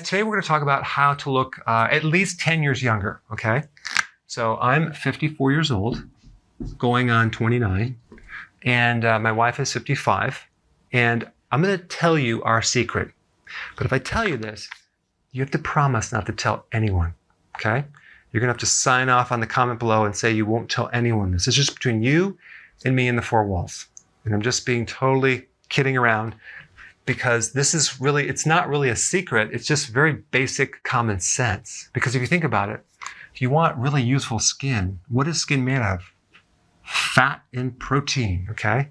Today we're going to talk about how to look at least 10 years younger, okay? So I'm 54 years old, going on 29, and my wife is 55, and I'm going to tell you our secret. But if I tell you this, you have to promise not to tell anyone, okay? You're going to have to sign off on the comment below and say you won't tell anyone this. It's just between you and me in the four walls. And I'm just being totally kidding around, because this is really, it's not really a secret. It's just very basic common sense. Because if you think about it, if you want really useful skin, what is skin made out of? Fat and protein, okay?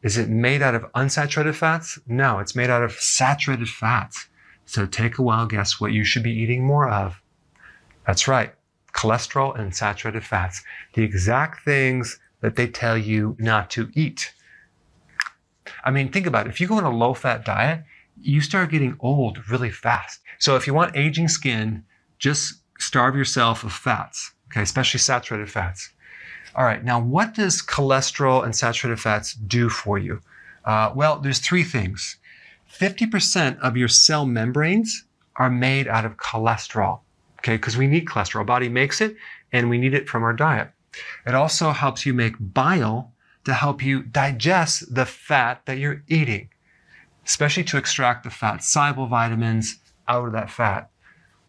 Is it made out of unsaturated fats? No, it's made out of saturated fats. So take a wild guess what you should be eating more of. That's right, cholesterol and saturated fats. The exact things that they tell you not to eat. I mean, think about it. If you go on a low-fat diet, you start getting old really fast. So if you want aging skin, just starve yourself of fats, okay, especially saturated fats. All right, now what does cholesterol and saturated fats do for you? Well, there's three things. 50% of your cell membranes are made out of cholesterol, okay, because we need cholesterol. Our body makes it, and we need it from our diet. It also helps you make bile to help you digest the fat that you're eating, especially to extract the fat-soluble vitamins out of that fat.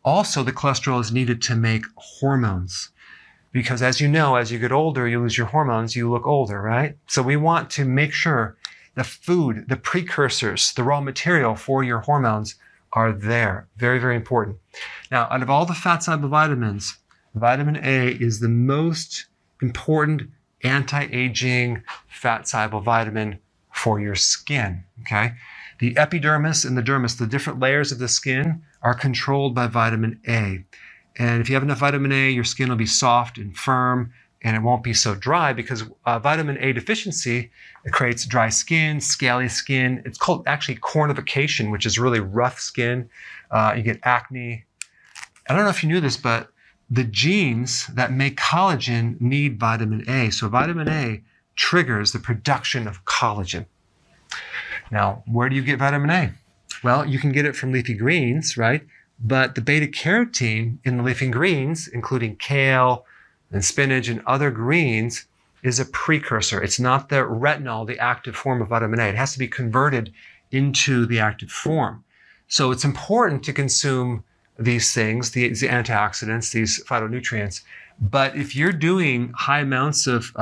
Also, the cholesterol is needed to make hormones, because as you know, as you get older, you lose your hormones, you look older, right? So we want to make sure the food, the precursors, the raw material for your hormones are there. Very, very important. Now, out of all the fat-soluble vitamins, vitamin A is the most important anti-aging fat-soluble vitamin for your skin, okay? The epidermis and the dermis, the different layers of the skin, are controlled by vitamin A. And if you have enough vitamin A, your skin will be soft and firm, and it won't be so dry, because vitamin A deficiency, it creates dry skin, scaly skin. It's called actually cornification, which is really rough skin. You get acne. I don't know if you knew this, but the genes that make collagen need vitamin A. So vitamin A triggers the production of collagen. Now, where do you get vitamin A? Well, you can get it from leafy greens, right? But the beta carotene in the leafy greens, including kale and spinach and other greens, is a precursor. It's not the retinol, the active form of vitamin A. It has to be converted into the active form. So it's important to consume these things, these antioxidants, these phytonutrients. But if you're doing high amounts of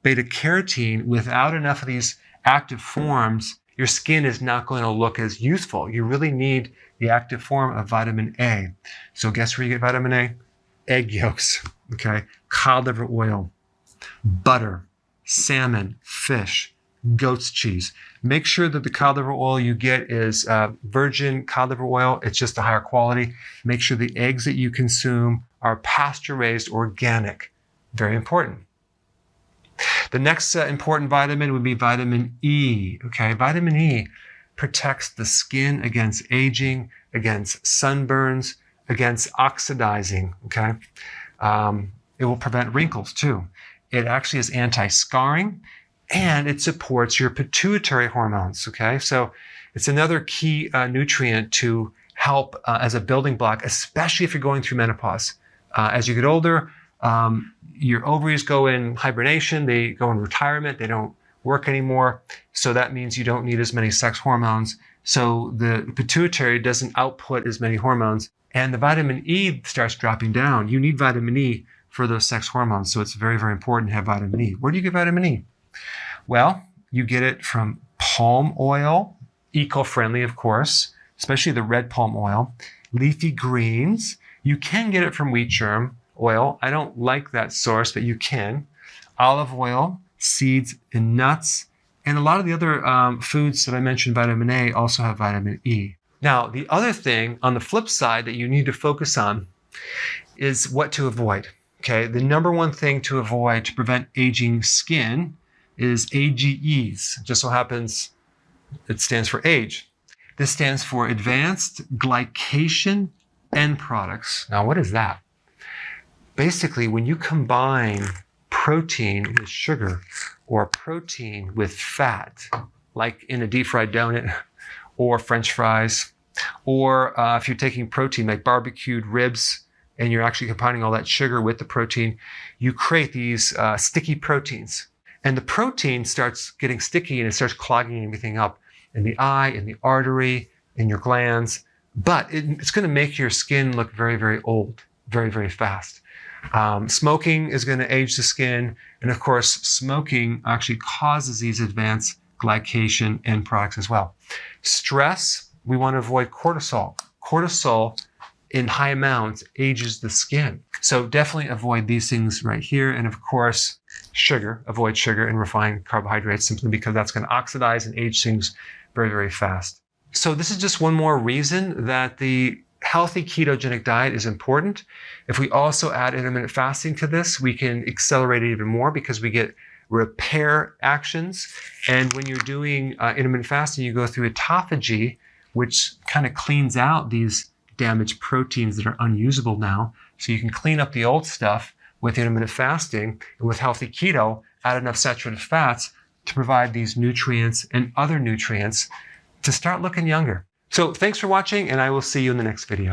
beta carotene without enough of these active forms, your skin is not going to look as useful. You really need the active form of vitamin A. So guess where you get vitamin A? Egg yolks, okay? Cod liver oil, butter, salmon, fish, goat's cheese. Make sure that the cod liver oil you get is virgin cod liver oil. It's just a higher quality. Make sure the eggs that you consume are pasture-raised organic. Very important. The next important vitamin would be vitamin E. Okay, vitamin E protects the skin against aging, against sunburns, against oxidizing. Okay, it will prevent wrinkles too. It actually is anti-scarring, and it supports your pituitary hormones, okay? So it's another key nutrient to help as a building block, especially if you're going through menopause. As you get older, your ovaries go in hibernation, they go in retirement, they don't work anymore. So that means you don't need as many sex hormones. So the pituitary doesn't output as many hormones, and the vitamin E starts dropping down. You need vitamin E for those sex hormones, so it's very, very important to have vitamin E. Where do you get vitamin E? Well, you get it from palm oil, eco-friendly, of course, especially the red palm oil, leafy greens. You can get it from wheat germ oil. I don't like that source, but you can. Olive oil, seeds, and nuts. And a lot of the other foods that I mentioned, vitamin A, also have vitamin E. Now, the other thing on the flip side that you need to focus on is what to avoid. Okay, the number one thing to avoid to prevent aging skin is AGEs. It just so happens it stands for age. This stands for advanced glycation end products. Now, what is that? Basically, when you combine protein with sugar or protein with fat, like in a deep fried donut or French fries Or if you're taking protein like barbecued ribs and you're actually combining all that sugar with the protein, you create these sticky proteins. And the protein starts getting sticky and it starts clogging everything up in the eye, in the artery, in your glands. But it's going to make your skin look very, very old, very, very fast. Smoking is going to age the skin. And of course, smoking actually causes these advanced glycation end products as well. Stress, we want to avoid cortisol. Cortisol in high amounts ages the skin. So definitely avoid these things right here. And of course, sugar, avoid sugar and refined carbohydrates simply because that's going to oxidize and age things very, very fast. So this is just one more reason that the healthy ketogenic diet is important. If we also add intermittent fasting to this, we can accelerate it even more because we get repair actions. And when you're doing intermittent fasting, you go through autophagy, which kind of cleans out these damaged proteins that are unusable now. So you can clean up the old stuff with intermittent fasting, and with healthy keto, add enough saturated fats to provide these nutrients and other nutrients to start looking younger. So thanks for watching, and I will see you in the next video.